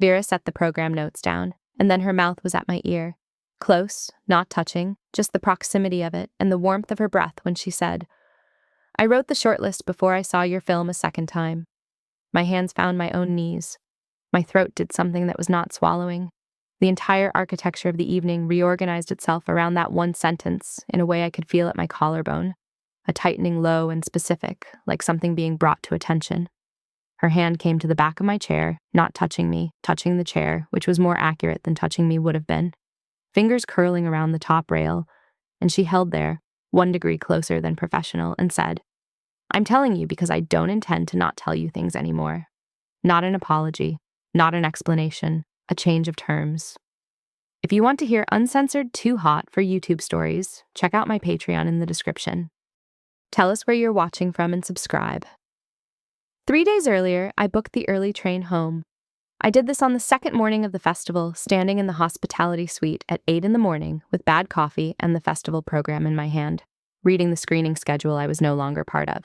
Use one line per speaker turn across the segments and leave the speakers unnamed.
Vera set the program notes down, and then her mouth was at my ear. Close, not touching, just the proximity of it and the warmth of her breath when she said, "I wrote the shortlist before I saw your film a second time." My hands found my own knees. My throat did something that was not swallowing. The entire architecture of the evening reorganized itself around that one sentence in a way I could feel at my collarbone, a tightening low and specific, like something being brought to attention. Her hand came to the back of my chair, not touching me, touching the chair, which was more accurate than touching me would have been. Fingers curling around the top rail, and she held there, 1 degree closer than professional, and said, "I'm telling you because I don't intend to not tell you things anymore. Not an apology, not an explanation, a change of terms. If you want to hear uncensored too hot for YouTube stories, check out my Patreon in the description. Tell us where you're watching from and subscribe." 3 days earlier, I booked the early train home. I did this on the second morning of the festival, standing in the hospitality suite at 8 in the morning with bad coffee and the festival program in my hand, reading the screening schedule I was no longer part of.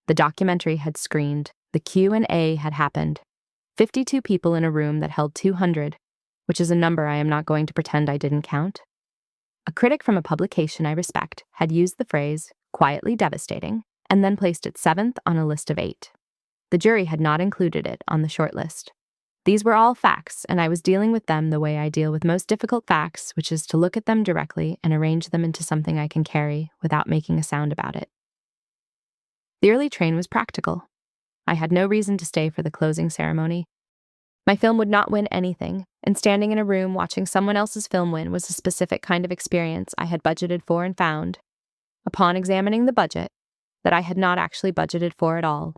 The documentary had screened, the Q&A had happened. 52 people in a room that held 200, which is a number I am not going to pretend I didn't count. A critic from a publication I respect had used the phrase, quietly devastating, and then placed it 7th on a list of 8. The jury had not included it on the short list. These were all facts, and I was dealing with them the way I deal with most difficult facts, which is to look at them directly and arrange them into something I can carry without making a sound about it. The early train was practical. I had no reason to stay for the closing ceremony. My film would not win anything, and standing in a room watching someone else's film win was a specific kind of experience I had budgeted for and found, upon examining the budget, that I had not actually budgeted for at all.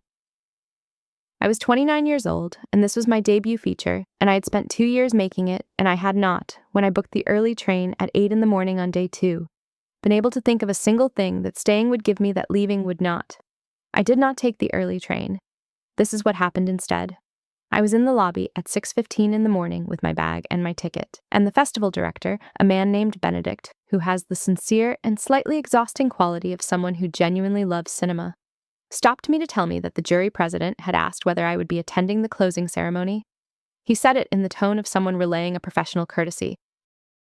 I was 29 years old, and this was my debut feature, and I had spent 2 years making it, and I had not, when I booked the early train at 8 in the morning on day 2, been able to think of a single thing that staying would give me that leaving would not. I did not take the early train. This is what happened instead. I was in the lobby at 6:15 in the morning with my bag and my ticket, and the festival director, a man named Benedict, who has the sincere and slightly exhausting quality of someone who genuinely loves cinema, stopped me to tell me that the jury president had asked whether I would be attending the closing ceremony. He said it in the tone of someone relaying a professional courtesy.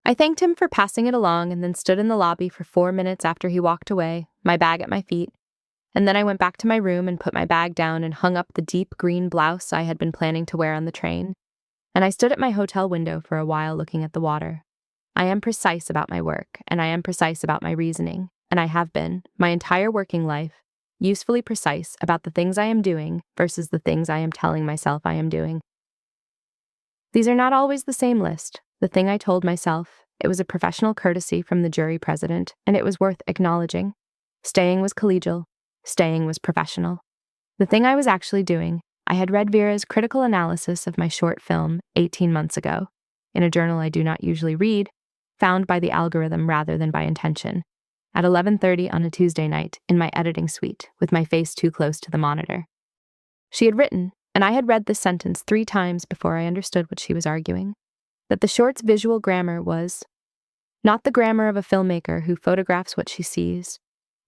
I thanked him for passing it along and then stood in the lobby for 4 minutes after he walked away, my bag at my feet, and then I went back to my room and put my bag down and hung up the deep green blouse I had been planning to wear on the train, and I stood at my hotel window for a while looking at the water. I am precise about my work, and I am precise about my reasoning, and I have been, my entire working life, usefully precise about the things I am doing versus the things I am telling myself I am doing. These are not always the same list. The thing I told myself, it was a professional courtesy from the jury president, and it was worth acknowledging. Staying was collegial. Staying was professional. The thing I was actually doing, I had read Vera's critical analysis of my short film 18 months ago, in a journal I do not usually read, found by the algorithm rather than by intention, at 11:30 on a Tuesday night in my editing suite with my face too close to the monitor. She had written, and I had read this sentence 3 times before I understood what she was arguing, that the short's visual grammar was not the grammar of a filmmaker who photographs what she sees,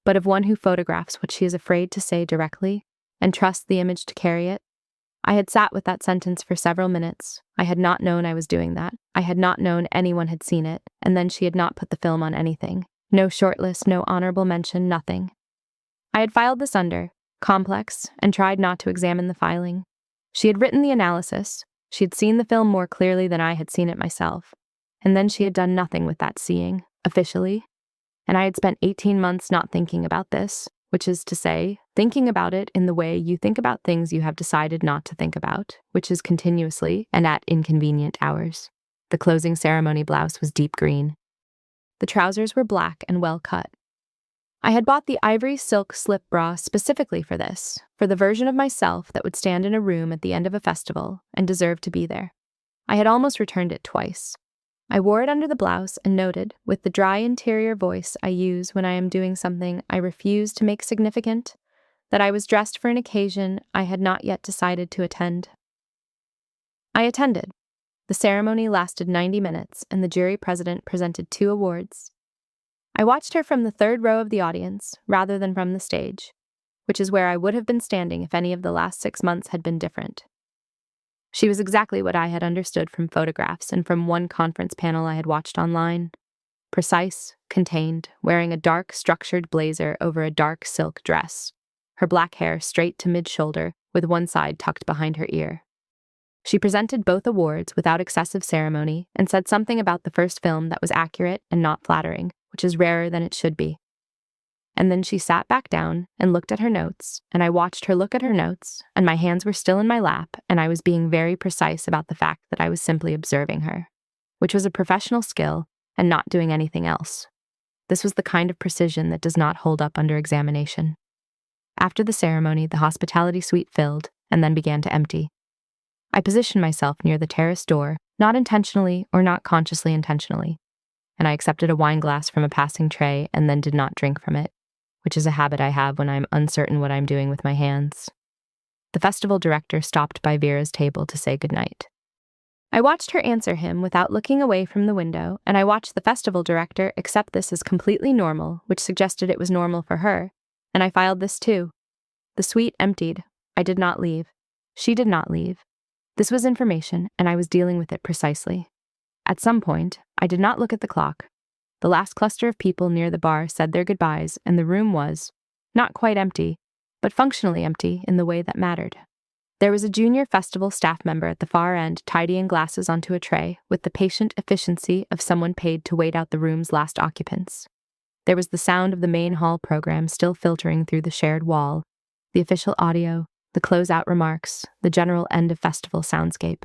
but of one who photographs what she is afraid to say directly and trusts the image to carry it. I had sat with that sentence for several minutes. I had not known I was doing that. I had not known anyone had seen it, and then she had not put the film on anything. No shortlist, no honorable mention, nothing. I had filed this under, complex, and tried not to examine the filing. She had written the analysis. She had seen the film more clearly than I had seen it myself. And then she had done nothing with that seeing, officially. And I had spent 18 months not thinking about this, which is to say, thinking about it in the way you think about things you have decided not to think about, which is continuously and at inconvenient hours. The closing ceremony blouse was deep green. The trousers were black and well cut. I had bought the ivory silk slip bra specifically for this, for the version of myself that would stand in a room at the end of a festival and deserve to be there. I had almost returned it twice. I wore it under the blouse and noted, with the dry interior voice I use when I am doing something I refuse to make significant, that I was dressed for an occasion I had not yet decided to attend. I attended. The ceremony lasted 90 minutes, and the jury president presented 2 awards. I watched her from the 3rd row of the audience, rather than from the stage, which is where I would have been standing if any of the last 6 months had been different. She was exactly what I had understood from photographs and from one conference panel I had watched online. Precise, contained, wearing a dark, structured blazer over a dark silk dress, her black hair straight to mid-shoulder, with one side tucked behind her ear. She presented both awards without excessive ceremony and said something about the first film that was accurate and not flattering, which is rarer than it should be. And then she sat back down and looked at her notes, and I watched her look at her notes, and my hands were still in my lap, and I was being very precise about the fact that I was simply observing her, which was a professional skill and not doing anything else. This was the kind of precision that does not hold up under examination. After the ceremony, the hospitality suite filled and then began to empty. I positioned myself near the terrace door, not intentionally or not consciously intentionally, and I accepted a wine glass from a passing tray and then did not drink from it, which is a habit I have when I'm uncertain what I'm doing with my hands. The festival director stopped by Vera's table to say goodnight. I watched her answer him without looking away from the window, and I watched the festival director accept this as completely normal, which suggested it was normal for her, and I filed this too. The suite emptied. I did not leave. She did not leave. This was information, and I was dealing with it precisely. At some point, I did not look at the clock. The last cluster of people near the bar said their goodbyes, and the room was, not quite empty, but functionally empty in the way that mattered. There was a junior festival staff member at the far end tidying glasses onto a tray with the patient efficiency of someone paid to wait out the room's last occupants. There was the sound of the main hall program still filtering through the shared wall, the official audio, the closeout remarks, the general end of festival soundscape.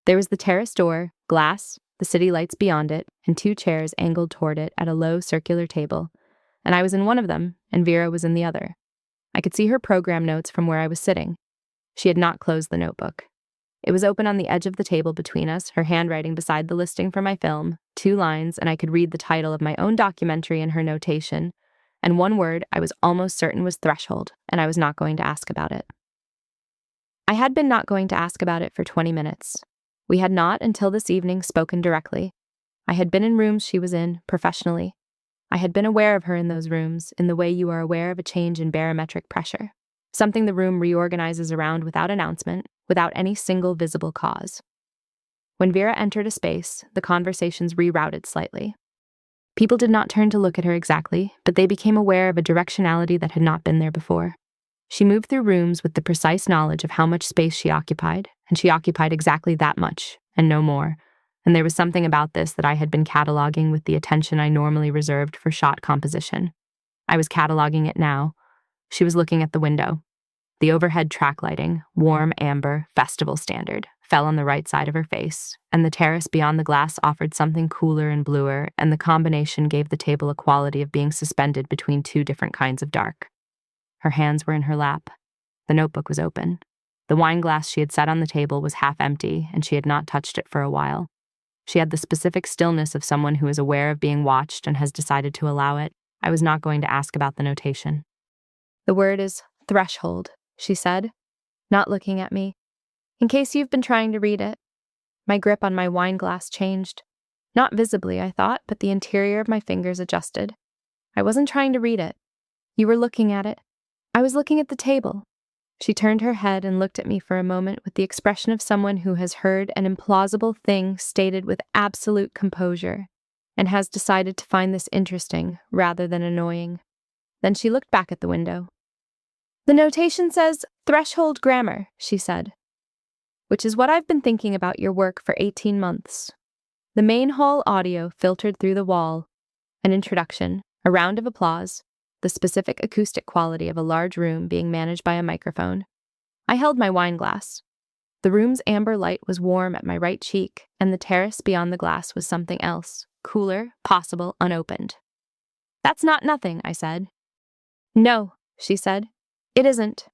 There was the terrace door, glass, the city lights beyond it, and 2 chairs angled toward it at a low circular table, and I was in one of them, and Vera was in the other. I could see her program notes from where I was sitting. She had not closed the notebook. It was open on the edge of the table between us, her handwriting beside the listing for my film, 2 lines, and I could read the title of my own documentary in her notation, and one word I was almost certain was threshold, and I was not going to ask about it. I had been not going to ask about it for 20 minutes. We had not, until this evening, spoken directly. I had been in rooms she was in, professionally. I had been aware of her in those rooms, in the way you are aware of a change in barometric pressure. Something the room reorganizes around without announcement, without any single visible cause. When Vera entered a space, the conversations rerouted slightly. People did not turn to look at her exactly, but they became aware of a directionality that had not been there before. She moved through rooms with the precise knowledge of how much space she occupied, and she occupied exactly that much, and no more. And there was something about this that I had been cataloging with the attention I normally reserved for shot composition. I was cataloging it now. She was looking at the window. The overhead track lighting, warm amber, festival standard, fell on the right side of her face, and the terrace beyond the glass offered something cooler and bluer, and the combination gave the table a quality of being suspended between 2 different kinds of dark. Her hands were in her lap. The notebook was open. The wine glass she had set on the table was half empty, and she had not touched it for a while. She had the specific stillness of someone who is aware of being watched and has decided to allow it. I was not going to ask about the notation. The word is threshold, she said, not looking at me. In case you've been trying to read it. My grip on my wine glass changed. Not visibly, I thought, but the interior of my fingers adjusted. I wasn't trying to read it. You were looking at it. I was looking at the table. She turned her head and looked at me for a moment with the expression of someone who has heard an implausible thing stated with absolute composure and has decided to find this interesting rather than annoying. Then she looked back at the window. The notation says threshold grammar, she said, which is what I've been thinking about your work for 18 months. The main hall audio filtered through the wall, an introduction, a round of applause, the specific acoustic quality of a large room being managed by a microphone. I held my wine glass. The room's amber light was warm at my right cheek, and the terrace beyond the glass was something else, cooler, possible, unopened. That's not nothing, I said. No, she said. It isn't.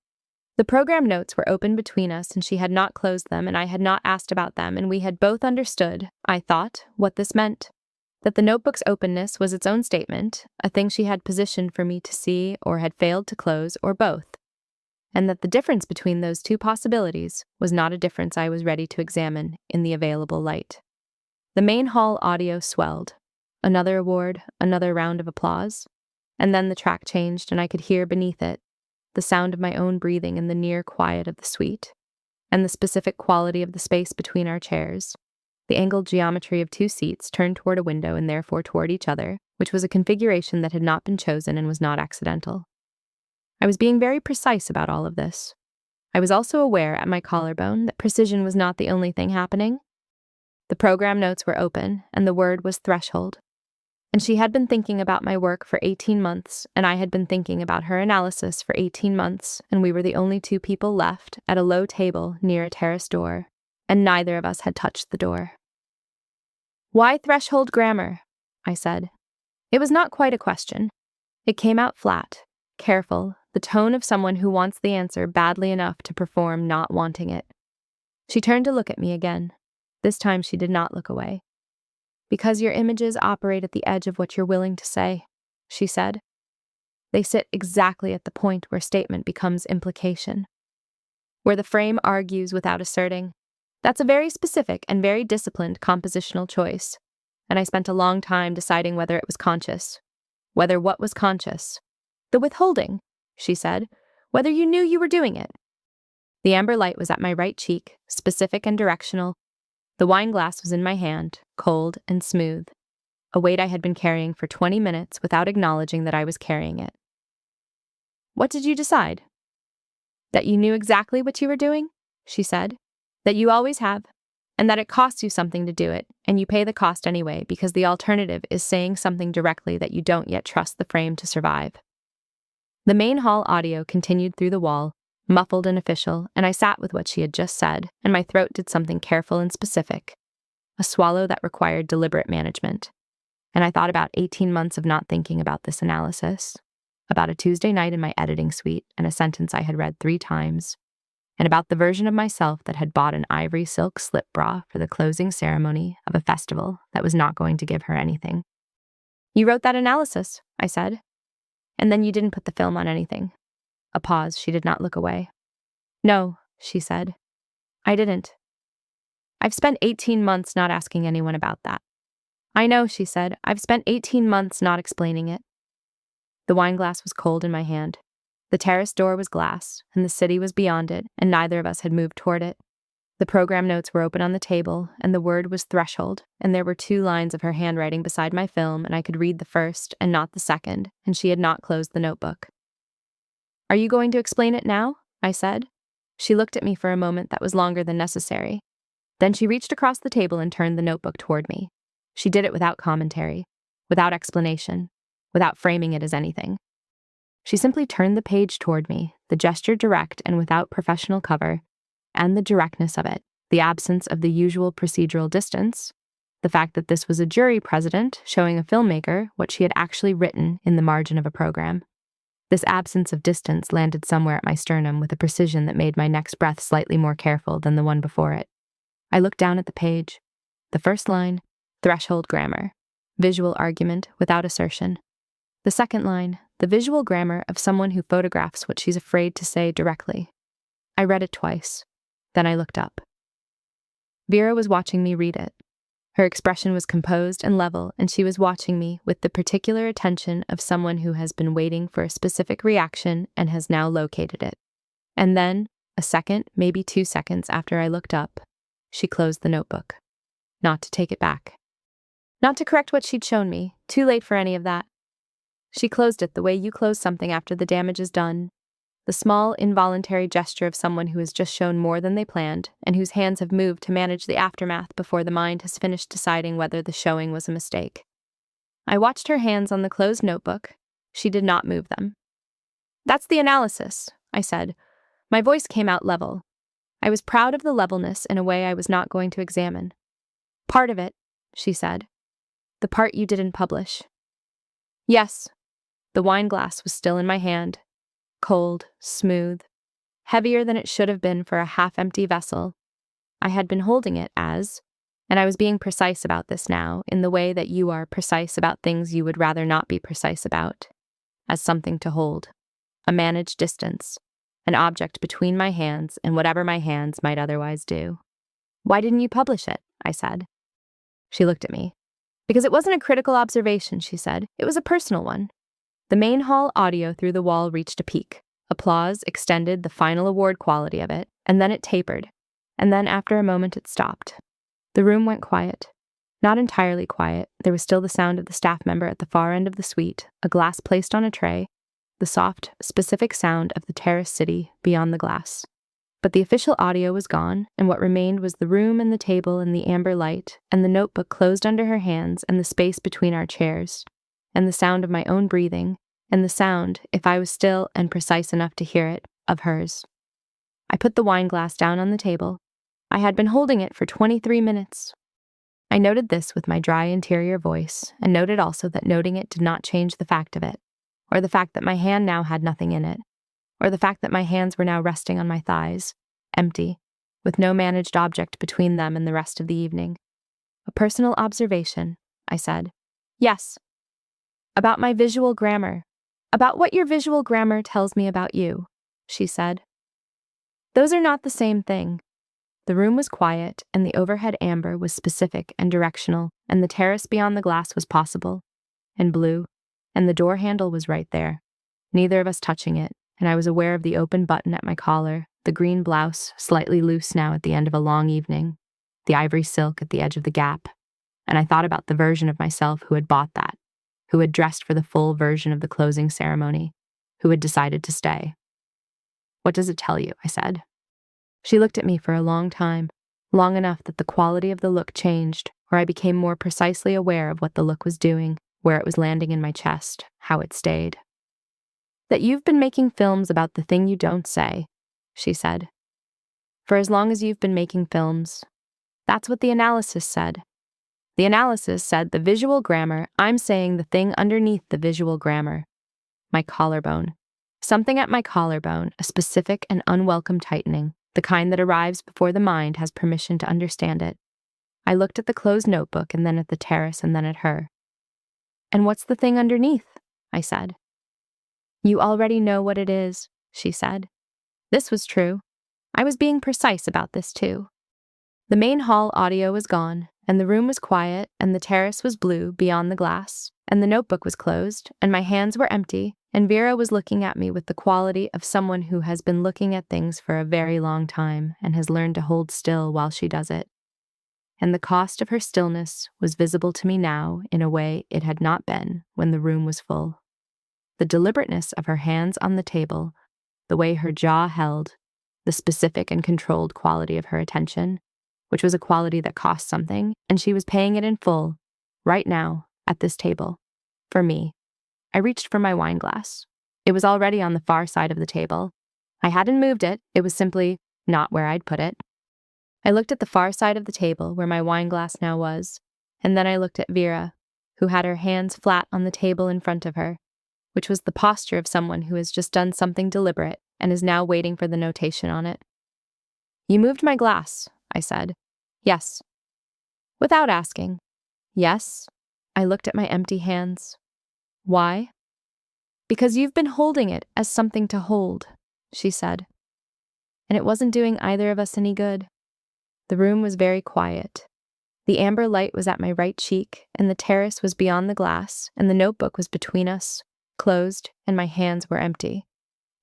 The program notes were open between us, and she had not closed them, and I had not asked about them, and we had both understood, I thought, what this meant. That the notebook's openness was its own statement, a thing she had positioned for me to see or had failed to close, or both. And that the difference between those 2 possibilities was not a difference I was ready to examine in the available light. The main hall audio swelled. Another award, another round of applause. And then the track changed, and I could hear beneath it the sound of my own breathing in the near quiet of the suite. and the specific quality of the space between our chairs, the angled geometry of two seats turned toward a window and therefore toward each other, which was a configuration that had not been chosen and was not accidental. I was being very precise about all of this. I was also aware at my collarbone that precision was not the only thing happening. The program notes were open, and the word was threshold. And she had been thinking about my work for 18 months, and I had been thinking about her analysis for 18 months, and we were the only two people left at a low table near a terrace door, and neither of us had touched the door. "Why threshold grammar?" I said. It was not quite a question. It came out flat, careful, the tone of someone who wants the answer badly enough to perform not wanting it. She turned to look at me again. This time she did not look away. "Because your images operate at the edge of what you're willing to say," she said. "They sit exactly at the point where statement becomes implication, where the frame argues without asserting. That's a very specific and very disciplined compositional choice, and I spent a long time deciding whether it was conscious. Whether what was conscious? The withholding," she said. "Whether you knew you were doing it." The amber light was at my right cheek, specific and directional. The wine glass was in my hand, cold and smooth, a weight I had been carrying for 20 minutes without acknowledging that I was carrying it. "What did you decide?" "That you knew exactly what you were doing," she said. "That you always have, and that it costs you something to do it, and you pay the cost anyway because the alternative is saying something directly that you don't yet trust the frame to survive." The main hall audio continued through the wall, muffled and official, and I sat with what she had just said, and my throat did something careful and specific, a swallow that required deliberate management. And I thought about 18 months of not thinking about this analysis, about a Tuesday night in my editing suite and a sentence I had read 3 times, and about the version of myself that had bought an ivory silk slip bra for the closing ceremony of a festival that was not going to give her anything. "You wrote that analysis," I said. "And then you didn't put the film on anything." A pause. She did not look away. "No," she said. "I didn't. I've spent 18 months not asking anyone about that." "I know," she said. "I've spent 18 months not explaining it." The wine glass was cold in my hand. The terrace door was glass, and the city was beyond it, and neither of us had moved toward it. The program notes were open on the table, and the word was threshold, and there were 2 lines of her handwriting beside my film, and I could read the first and not the second, and she had not closed the notebook. "Are you going to explain it now?" I said. She looked at me for a moment that was longer than necessary. Then she reached across the table and turned the notebook toward me. She did it without commentary, without explanation, without framing it as anything. She simply turned the page toward me, the gesture direct and without professional cover, and the directness of it, the absence of the usual procedural distance, the fact that this was a jury president showing a filmmaker what she had actually written in the margin of a program. This absence of distance landed somewhere at my sternum with a precision that made my next breath slightly more careful than the one before it. I looked down at the page. The first line, threshold grammar, visual argument without assertion. The second line, the visual grammar of someone who photographs what she's afraid to say directly. I read it twice. Then I looked up. Vera was watching me read it. Her expression was composed and level, and she was watching me with the particular attention of someone who has been waiting for a specific reaction and has now located it. And then, a second, maybe 2 seconds after I looked up, she closed the notebook. Not to take it back. Not to correct what she'd shown me. Too late for any of that. She closed it the way you close something after the damage is done. The small, involuntary gesture of someone who has just shown more than they planned, and whose hands have moved to manage the aftermath before the mind has finished deciding whether the showing was a mistake. I watched her hands on the closed notebook. She did not move them. "That's the analysis," I said. My voice came out level. I was proud of the levelness in a way I was not going to examine. "Part of it," she said. "The part you didn't publish." "Yes." The wine glass was still in my hand. Cold, smooth, heavier than it should have been for a half-empty vessel. I had been holding it as, and I was being precise about this now, in the way that you are precise about things you would rather not be precise about, as something to hold, a managed distance, an object between my hands and whatever my hands might otherwise do. "Why didn't you publish it?" I said. She looked at me. "Because it wasn't a critical observation," she said. "It was a personal one." The main hall audio through the wall reached a peak. Applause extended the final award quality of it, and then it tapered, And then after a moment it stopped. The room went quiet. Not entirely quiet, there was still the sound of the staff member at the far end of the suite, a glass placed on a tray, the soft, specific sound of the terrace city beyond the glass. But the official audio was gone, and what remained was the room and the table and the amber light, and the notebook closed under her hands and the space between our chairs, and the sound of my own breathing, and the sound, if I was still and precise enough to hear it, of hers. I put the wine glass down on the table. I had been holding it for 23 minutes. I noted this with my dry interior voice, and noted also that noting it did not change the fact of it, or the fact that my hand now had nothing in it, or the fact that my hands were now resting on my thighs, empty, with no managed object between them and the rest of the evening. A personal observation, I said. Yes. About my visual grammar. About what your visual grammar tells me about you, she said. Those are not the same thing. The room was quiet, and the overhead amber was specific and directional, and the terrace beyond the glass was possible, and blue, and the door handle was right there, neither of us touching it, and I was aware of the open button at my collar, the green blouse, slightly loose now at the end of a long evening, the ivory silk at the edge of the gap, and I thought about the version of myself who had bought that, who had dressed for the full version of the closing ceremony, who had decided to stay. What does it tell you? I said. She looked at me for a long time, long enough that the quality of the look changed, or I became more precisely aware of what the look was doing, where it was landing in my chest, how it stayed. That you've been making films about the thing you don't say, she said. For as long as you've been making films. That's what the analysis said. The analysis said the visual grammar, I'm saying the thing underneath the visual grammar. My collarbone. Something at my collarbone, a specific and unwelcome tightening, the kind that arrives before the mind has permission to understand it. I looked at the closed notebook and then at the terrace and then at her. And what's the thing underneath? I said. You already know what it is, she said. This was true. I was being precise about this too. The main hall audio was gone, and the room was quiet, and the terrace was blue beyond the glass, and the notebook was closed, and my hands were empty, and Vera was looking at me with the quality of someone who has been looking at things for a very long time and has learned to hold still while she does it. And the cost of her stillness was visible to me now in a way it had not been when the room was full. The deliberateness of her hands on the table, the way her jaw held, the specific and controlled quality of her attention, which was a quality that cost something, and she was paying it in full, right now, at this table, for me. I reached for my wine glass. It was already on the far side of the table. I hadn't moved it, it was simply not where I'd put it. I looked at the far side of the table where my wine glass now was, and then I looked at Vera, who had her hands flat on the table in front of her, which was the posture of someone who has just done something deliberate and is now waiting for the notation on it. You moved my glass, I said. Yes. Without asking. Yes. I looked at my empty hands. Why? Because you've been holding it as something to hold, she said. And it wasn't doing either of us any good. The room was very quiet. The amber light was at my right cheek, and the terrace was beyond the glass, and the notebook was between us, closed, and my hands were empty.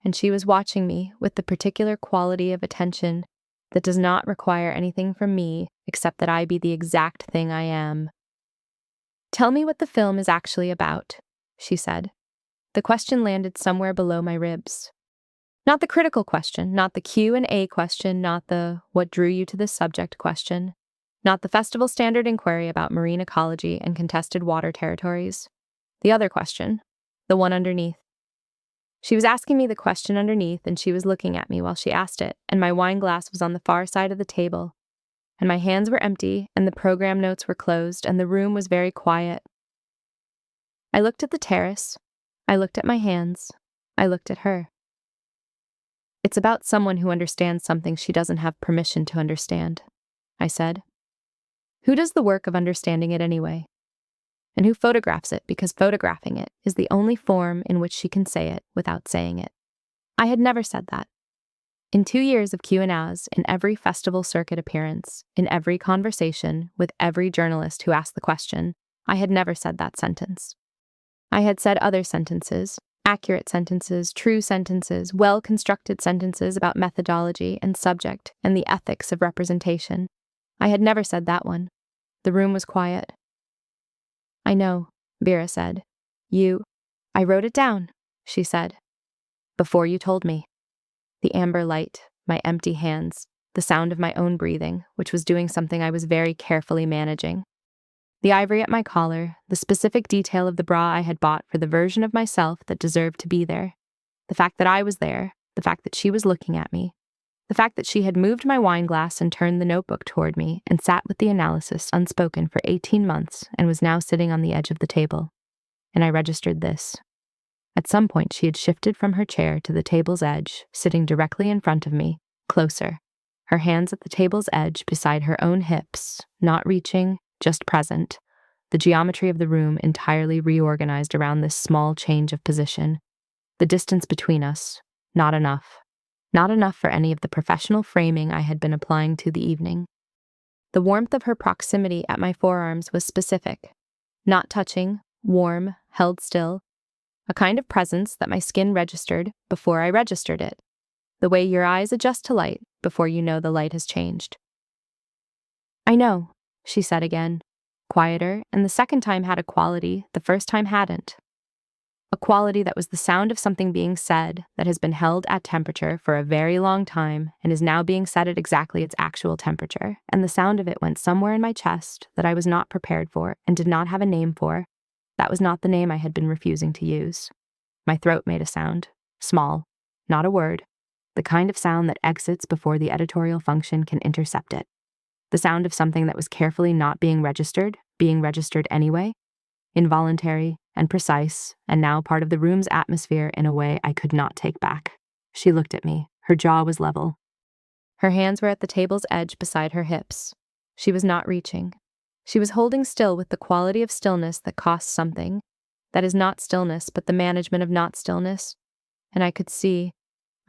And she was watching me with the particular quality of attention that does not require anything from me except that I be the exact thing I am. Tell me what the film is actually about, she said. The question landed somewhere below my ribs. Not the critical question, not the Q&A question, not the what drew you to this subject question, not the festival standard inquiry about marine ecology and contested water territories. The other question, the one underneath. She was asking me the question underneath, and she was looking at me while she asked it, and my wine glass was on the far side of the table, and my hands were empty, and the program notes were closed, and the room was very quiet. I looked at the terrace. I looked at my hands. I looked at her. It's about someone who understands something she doesn't have permission to understand, I said. Who does the work of understanding it anyway? And who photographs it because photographing it is the only form in which she can say it without saying it. I had never said that. In 2 years of Q&As, in every festival circuit appearance, in every conversation with every journalist who asked the question, I had never said that sentence. I had said other sentences, Accurate sentences, true sentences, well-constructed sentences about methodology and subject and the ethics of representation. I had never said that one. The room was quiet. I know, Vera said. I wrote it down, she said. Before you told me. The amber light, my empty hands, the sound of my own breathing, which was doing something I was very carefully managing. The ivory at my collar, the specific detail of the bra I had bought for the version of myself that deserved to be there. The fact that I was there, the fact that she was looking at me, the fact that she had moved my wine glass and turned the notebook toward me and sat with the analysis unspoken for 18 months and was now sitting on the edge of the table. And I registered this. At some point, she had shifted from her chair to the table's edge, sitting directly in front of me, closer, her hands at the table's edge beside her own hips, not reaching, just present, the geometry of the room entirely reorganized around this small change of position. The distance between us, not enough. Not enough for any of the professional framing I had been applying to the evening. The warmth of her proximity at my forearms was specific. Not touching, warm, held still. A kind of presence that my skin registered before I registered it. The way your eyes adjust to light before you know the light has changed. I know, she said again, quieter, and the second time had a quality the first time hadn't. A quality that was the sound of something being said that has been held at temperature for a very long time and is now being set at exactly its actual temperature, and the sound of it went somewhere in my chest that I was not prepared for and did not have a name for. That was not the name I had been refusing to use. My throat made a sound, small, not a word, the kind of sound that exits before the editorial function can intercept it. The sound of something that was carefully not being registered anyway, involuntary and precise, and now part of the room's atmosphere in a way I could not take back. She looked at me. Her jaw was level. Her hands were at the table's edge beside her hips. She was not reaching. She was holding still with the quality of stillness that costs something. That is not stillness, but the management of not stillness. And I could see,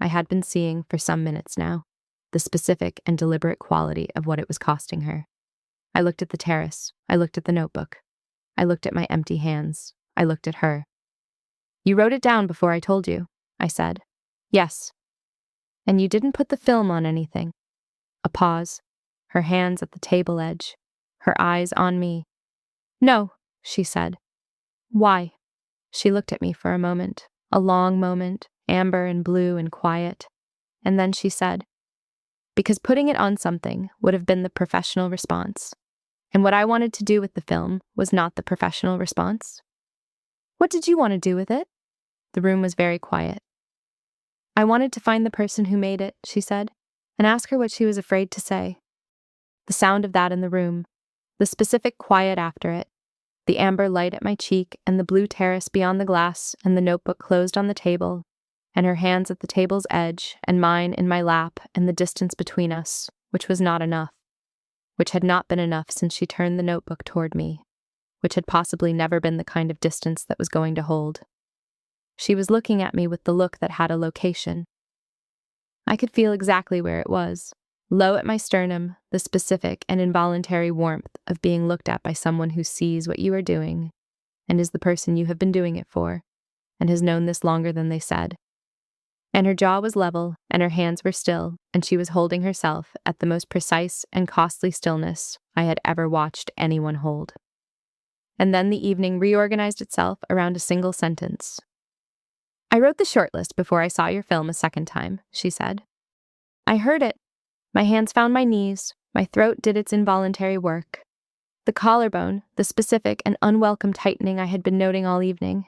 I had been seeing for some minutes now, the specific and deliberate quality of what it was costing her. I looked at the terrace. I looked at the notebook. I looked at my empty hands. I looked at her. You wrote it down before I told you, I said. Yes. And you didn't put the film on anything. A pause. Her hands at the table edge. Her eyes on me. No, she said. Why? She looked at me for a moment, a long moment, amber and blue and quiet. And then she said, because putting it on something would have been the professional response. And what I wanted to do with the film was not the professional response. What did you want to do with it? The room was very quiet. I wanted to find the person who made it, she said, and ask her what she was afraid to say. The sound of that in the room, the specific quiet after it, the amber light at my cheek and the blue terrace beyond the glass and the notebook closed on the table, and her hands at the table's edge and mine in my lap and the distance between us, which was not enough, which had not been enough since she turned the notebook toward me, which had possibly never been the kind of distance that was going to hold. She was looking at me with the look that had a location. I could feel exactly where it was, low at my sternum, the specific and involuntary warmth of being looked at by someone who sees what you are doing and is the person you have been doing it for and has known this longer than they said. And her jaw was level, and her hands were still, and she was holding herself at the most precise and costly stillness I had ever watched anyone hold. And then the evening reorganized itself around a single sentence. I wrote the shortlist before I saw your film a second time, she said. I heard it. My hands found my knees, my throat did its involuntary work. The collarbone, the specific and unwelcome tightening I had been noting all evening,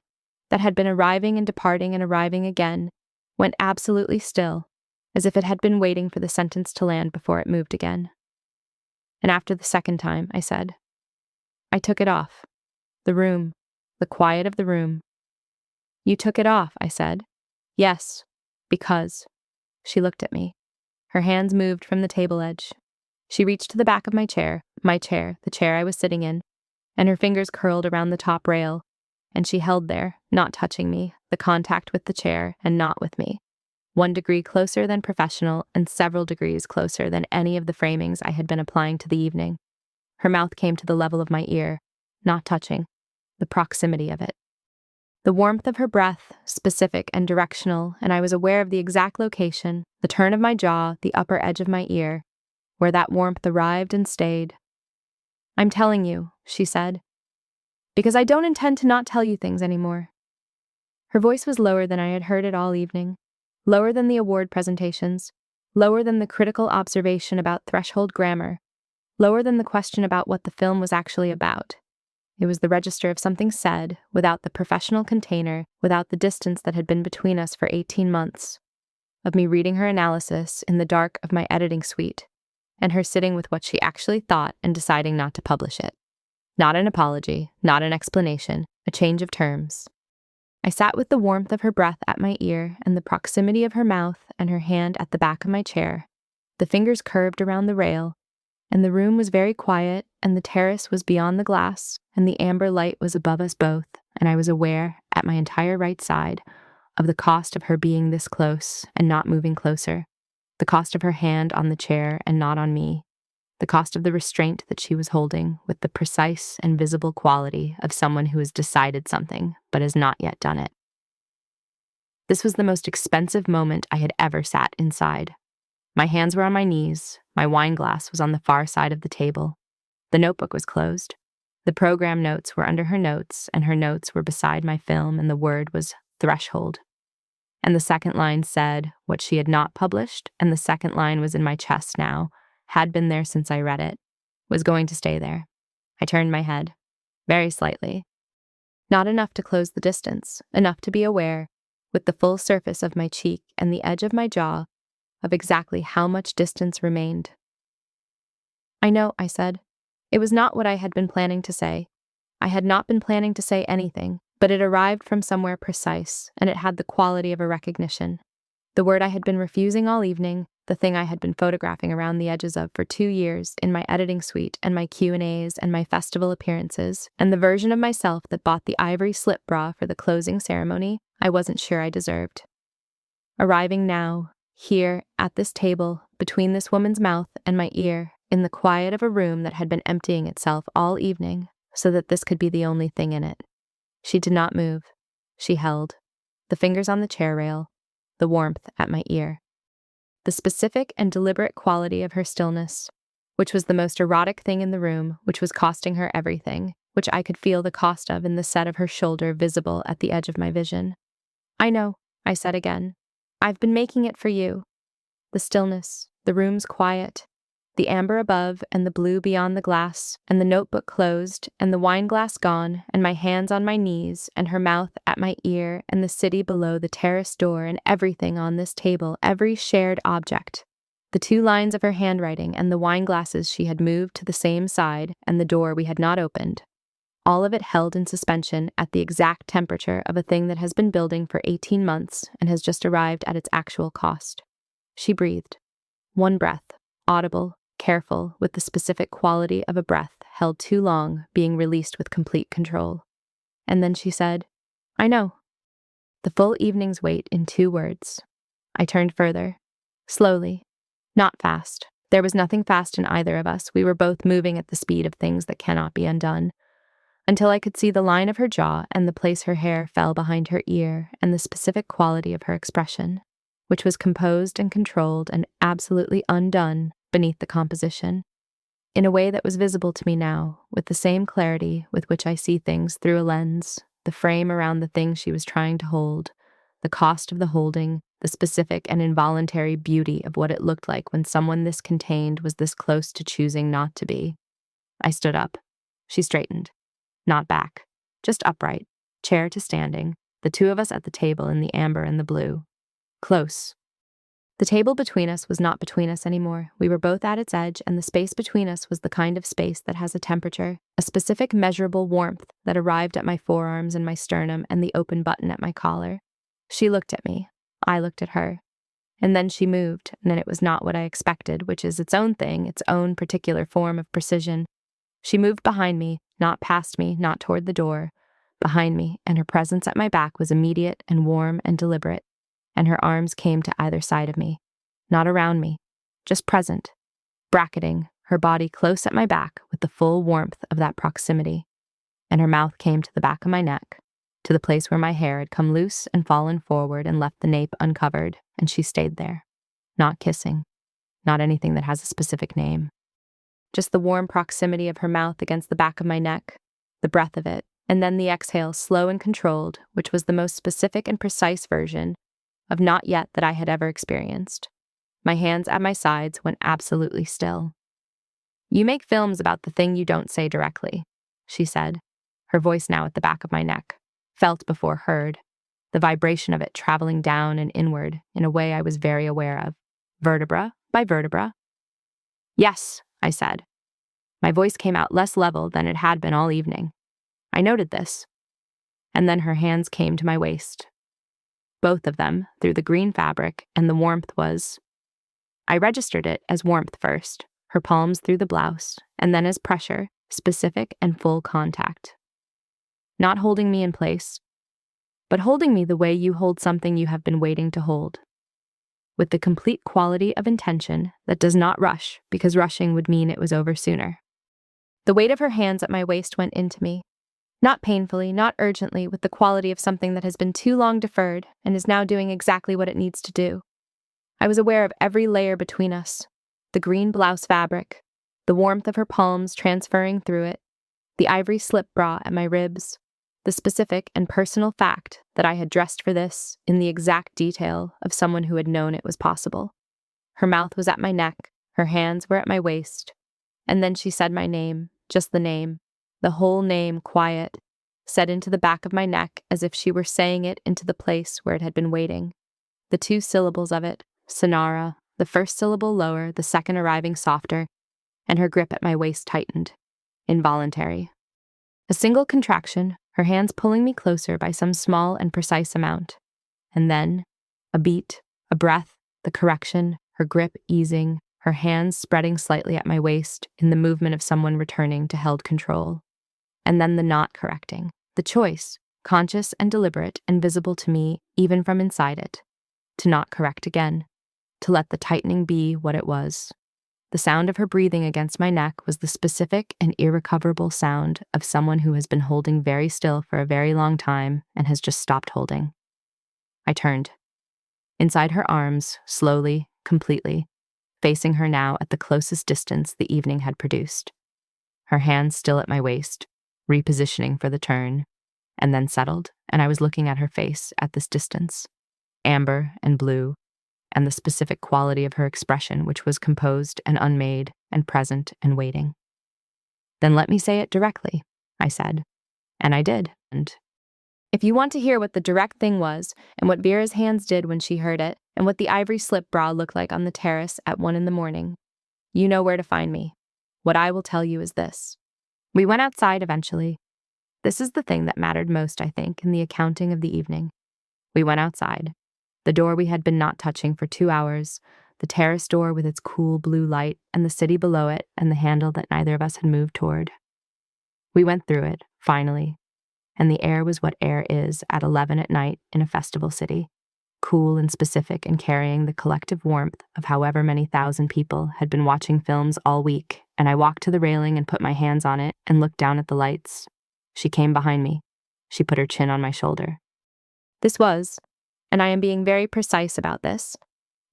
that had been arriving and departing and arriving again, went absolutely still, as if it had been waiting for the sentence to land before it moved again. And after the second time, I said, I took it off. The room, the quiet of the room. You took it off, I said. Yes, because. She looked at me. Her hands moved from the table edge. She reached to the back of my chair, the chair I was sitting in, and her fingers curled around the top rail, and she held there, not touching me, the contact with the chair and not with me. 1 degree closer than professional and several degrees closer than any of the framings I had been applying to the evening. Her mouth came to the level of my ear, not touching, the proximity of it. The warmth of her breath, specific and directional, and I was aware of the exact location, the turn of my jaw, the upper edge of my ear, where that warmth arrived and stayed. "I'm telling you," she said, "because I don't intend to not tell you things anymore." Her voice was lower than I had heard it all evening, lower than the award presentations, lower than the critical observation about threshold grammar, lower than the question about what the film was actually about. It was the register of something said, without the professional container, without the distance that had been between us for 18 months, of me reading her analysis in the dark of my editing suite, and her sitting with what she actually thought and deciding not to publish it. Not an apology, not an explanation, a change of terms. I sat with the warmth of her breath at my ear and the proximity of her mouth and her hand at the back of my chair, the fingers curved around the rail, and the room was very quiet, and the terrace was beyond the glass, and the amber light was above us both, and I was aware, at my entire right side, of the cost of her being this close and not moving closer, the cost of her hand on the chair and not on me, the cost of the restraint that she was holding with the precise and visible quality of someone who has decided something but has not yet done it. This was the most expensive moment I had ever sat inside. My hands were on my knees, my wine glass was on the far side of the table. The notebook was closed. The program notes were under her notes, and her notes were beside my film, and the word was threshold. And the second line said what she had not published, and the second line was in my chest now, had been there since I read it, was going to stay there. I turned my head, very slightly. Not enough to close the distance, enough to be aware, with the full surface of my cheek and the edge of my jaw, of exactly how much distance remained. "I know," I said. It was not what I had been planning to say. I had not been planning to say anything, but it arrived from somewhere precise, and it had the quality of a recognition. The word I had been refusing all evening, the thing I had been photographing around the edges of for 2 years in my editing suite and my Q&As and my festival appearances, and the version of myself that bought the ivory slip bra for the closing ceremony I wasn't sure I deserved. Arriving now, here, at this table, between this woman's mouth and my ear, in the quiet of a room that had been emptying itself all evening, so that this could be the only thing in it. She did not move. She held, the fingers on the chair rail, the warmth at my ear. The specific and deliberate quality of her stillness, which was the most erotic thing in the room, which was costing her everything, which I could feel the cost of in the set of her shoulder visible at the edge of my vision. "I know," I said again. "I've been making it for you." The stillness, the room's quiet, the amber above and the blue beyond the glass, and the notebook closed, and the wine glass gone, and my hands on my knees, and her mouth at my ear, and the city below the terrace door, and everything on this table, every shared object. The 2 lines of her handwriting, and the wine glasses she had moved to the same side, and the door we had not opened. All of it held in suspension at the exact temperature of a thing that has been building for 18 months and has just arrived at its actual cost. She breathed. One breath, audible, careful, with the specific quality of a breath held too long, being released with complete control. And then she said, "I know." The full evening's weight in 2 words. I turned further. Slowly. Not fast. There was nothing fast in either of us. We were both moving at the speed of things that cannot be undone. Until I could see the line of her jaw and the place her hair fell behind her ear and the specific quality of her expression, which was composed and controlled and absolutely undone beneath the composition, in a way that was visible to me now, with the same clarity with which I see things through a lens, the frame around the thing she was trying to hold, the cost of the holding, the specific and involuntary beauty of what it looked like when someone this contained was this close to choosing not to be. I stood up. She straightened. Not back, just upright, chair to standing, the 2 of us at the table in the amber and the blue. Close. The table between us was not between us anymore. We were both at its edge, and the space between us was the kind of space that has a temperature, a specific measurable warmth that arrived at my forearms and my sternum and the open button at my collar. She looked at me. I looked at her. And then she moved, and then it was not what I expected, which is its own thing, its own particular form of precision. She moved behind me, not past me, not toward the door, behind me, and her presence at my back was immediate and warm and deliberate, and her arms came to either side of me, not around me, just present, bracketing her body close at my back with the full warmth of that proximity, and her mouth came to the back of my neck, to the place where my hair had come loose and fallen forward and left the nape uncovered, and she stayed there. Not kissing, not anything that has a specific name. Just the warm proximity of her mouth against the back of my neck, the breath of it, and then the exhale, slow and controlled, which was the most specific and precise version of not yet that I had ever experienced. My hands at my sides went absolutely still. "You make films about the thing you don't say directly," she said, her voice now at the back of my neck, felt before heard, the vibration of it traveling down and inward in a way I was very aware of, vertebra by vertebra. "Yes," I said. My voice came out less level than it had been all evening. I noted this. And then her hands came to my waist. Both of them, through the green fabric, and the warmth was... I registered it as warmth first, her palms through the blouse, and then as pressure, specific and full contact. Not holding me in place, but holding me the way you hold something you have been waiting to hold. With the complete quality of intention that does not rush, because rushing would mean it was over sooner. The weight of her hands at my waist went into me. Not painfully, not urgently, with the quality of something that has been too long deferred and is now doing exactly what it needs to do. I was aware of every layer between us, the green blouse fabric, the warmth of her palms transferring through it, the ivory slip bra at my ribs, the specific and personal fact that I had dressed for this in the exact detail of someone who had known it was possible. Her mouth was at my neck, her hands were at my waist, and then she said my name, just the name, the whole name quiet, set into the back of my neck as if she were saying it into the place where it had been waiting. The 2 syllables of it, Sonara, the first syllable lower, the second arriving softer, and her grip at my waist tightened. Involuntary. A single contraction, her hands pulling me closer by some small and precise amount. And then, a beat, a breath, the correction, her grip easing, her hands spreading slightly at my waist in the movement of someone returning to held control. And then the not correcting, the choice, conscious and deliberate and visible to me even from inside it, to not correct again, to let the tightening be what it was. The sound of her breathing against my neck was the specific and irrecoverable sound of someone who has been holding very still for a very long time and has just stopped holding. I turned. Inside her arms, slowly, completely, facing her now at the closest distance the evening had produced. Her hands still at my waist, repositioning for the turn, and then settled, and I was looking at her face at this distance, amber and blue, and the specific quality of her expression, which was composed and unmade and present and waiting. "Then let me say it directly," I said. And I did. And if you want to hear what the direct thing was, and what Vera's hands did when she heard it, and what the ivory slip bra looked like on the terrace at 1 a.m, you know where to find me. What I will tell you is this. We went outside eventually. This is the thing that mattered most, I think, in the accounting of the evening. We went outside. The door we had been not touching for 2 hours, the terrace door with its cool blue light, and the city below it, and the handle that neither of us had moved toward. We went through it, finally, and the air was what air is at 11 at night in a festival city, cool and specific and carrying the collective warmth of however many thousand people had been watching films all week, and I walked to the railing and put my hands on it and looked down at the lights. She came behind me. She put her chin on my shoulder. This was, and I am being very precise about this,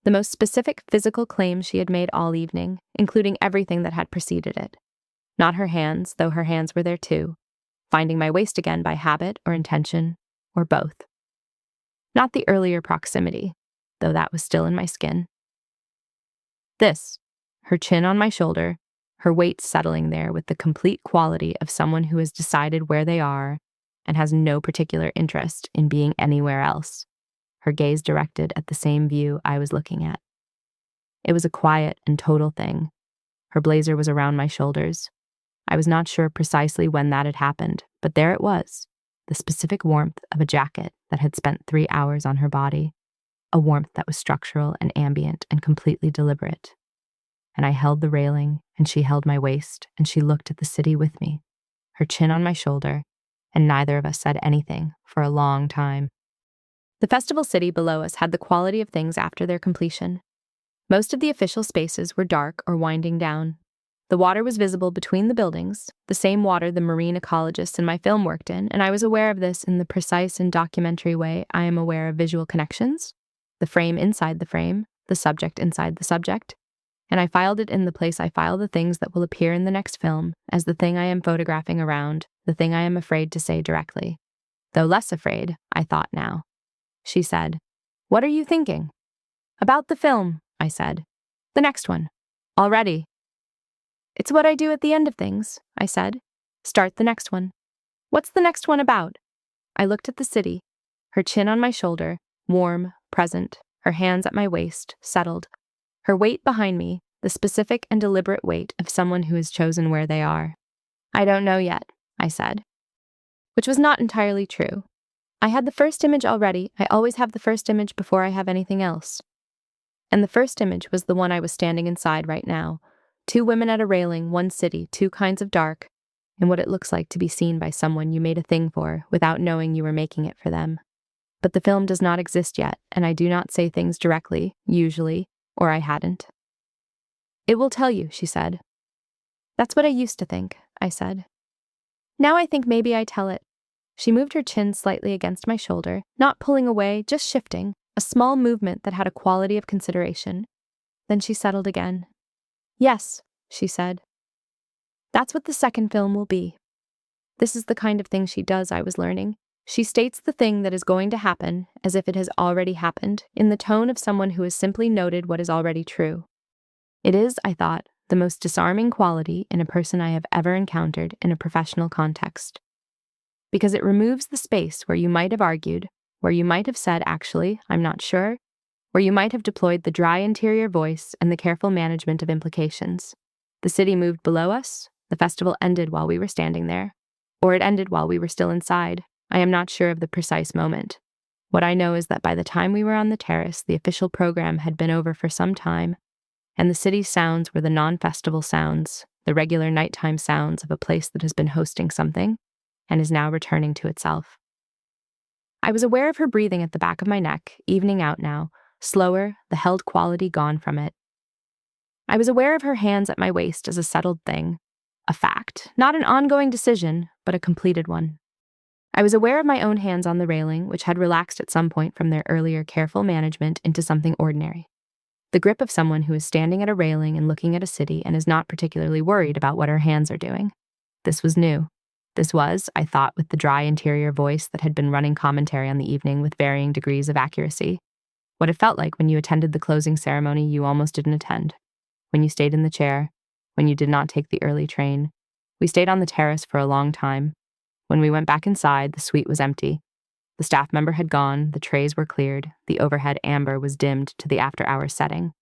the most specific physical claim she had made all evening, including everything that had preceded it. Not her hands, though her hands were there too, finding my waist again by habit or intention, or both. Not the earlier proximity, though that was still in my skin. This, her chin on my shoulder, her weight settling there with the complete quality of someone who has decided where they are and has no particular interest in being anywhere else, her gaze directed at the same view I was looking at. It was a quiet and total thing. Her blazer was around my shoulders. I was not sure precisely when that had happened, but there it was, the specific warmth of a jacket that had spent 3 hours on her body, a warmth that was structural and ambient and completely deliberate. And I held the railing, and she held my waist, and she looked at the city with me, her chin on my shoulder, and neither of us said anything for a long time. The festival city below us had the quality of things after their completion. Most of the official spaces were dark or winding down. The water was visible between the buildings, the same water the marine ecologists in my film worked in, and I was aware of this in the precise and documentary way I am aware of visual connections, the frame inside the frame, the subject inside the subject, and I filed it in the place I file the things that will appear in the next film as the thing I am photographing around, the thing I am afraid to say directly. Though less afraid, I thought now. She said, "What are you thinking?" "About the film," I said. "The next one." "Already." "It's what I do at the end of things," I said. "Start the next one." "What's the next one about?" I looked at the city, her chin on my shoulder, warm, present, her hands at my waist, settled, her weight behind me, the specific and deliberate weight of someone who has chosen where they are. "I don't know yet," I said. Which was not entirely true. I had the first image already. I always have the first image before I have anything else. And the first image was the one I was standing inside right now. 2 women at a railing, 1 city, 2 kinds of dark, and what it looks like to be seen by someone you made a thing for without knowing you were making it for them. But the film does not exist yet, and I do not say things directly, usually, or I hadn't. "It will tell you," she said. "That's what I used to think," I said. "Now I think maybe I tell it." She moved her chin slightly against my shoulder, not pulling away, just shifting, a small movement that had a quality of consideration. Then she settled again. "Yes," she said. "That's what the second film will be." This is the kind of thing she does, I was learning. She states the thing that is going to happen as if it has already happened, in the tone of someone who has simply noted what is already true. It is, I thought, the most disarming quality in a person I have ever encountered in a professional context. Because it removes the space where you might have argued, where you might have said, "Actually, I'm not sure," where you might have deployed the dry interior voice and the careful management of implications. The city moved below us, the festival ended while we were standing there, or it ended while we were still inside. I am not sure of the precise moment. What I know is that by the time we were on the terrace, the official program had been over for some time, and the city's sounds were the non-festival sounds, the regular nighttime sounds of a place that has been hosting something and is now returning to itself. I was aware of her breathing at the back of my neck, evening out now, slower, the held quality gone from it. I was aware of her hands at my waist as a settled thing, a fact, not an ongoing decision, but a completed one. I was aware of my own hands on the railing, which had relaxed at some point from their earlier careful management into something ordinary. The grip of someone who is standing at a railing and looking at a city and is not particularly worried about what her hands are doing. This was new. This was, I thought, with the dry interior voice that had been running commentary on the evening with varying degrees of accuracy, what it felt like when you attended the closing ceremony you almost didn't attend, when you stayed in the chair, when you did not take the early train. We stayed on the terrace for a long time. When we went back inside, the suite was empty. The staff member had gone, the trays were cleared, the overhead amber was dimmed to the after-hours setting.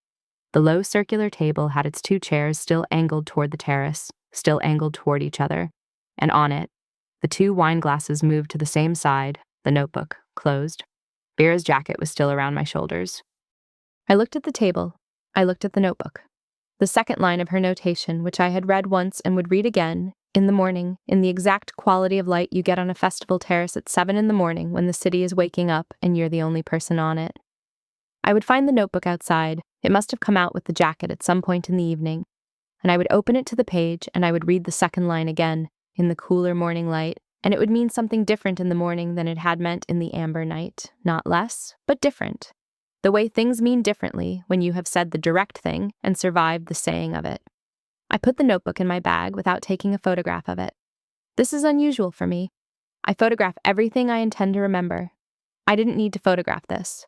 The low circular table had its 2 chairs still angled toward the terrace, still angled toward each other, and on it, the 2 wine glasses moved to the same side, the notebook closed. Vera's jacket was still around my shoulders. I looked at the table. I looked at the notebook. The second line of her notation, which I had read once and would read again, in the morning, in the exact quality of light you get on a festival terrace at 7 in the morning when the city is waking up and you're the only person on it. I would find the notebook outside. It must have come out with the jacket at some point in the evening, and I would open it to the page and I would read the second line again, in the cooler morning light, and it would mean something different in the morning than it had meant in the amber night. Not less, but different. The way things mean differently when you have said the direct thing and survived the saying of it. I put the notebook in my bag without taking a photograph of it. This is unusual for me. I photograph everything I intend to remember. I didn't need to photograph this.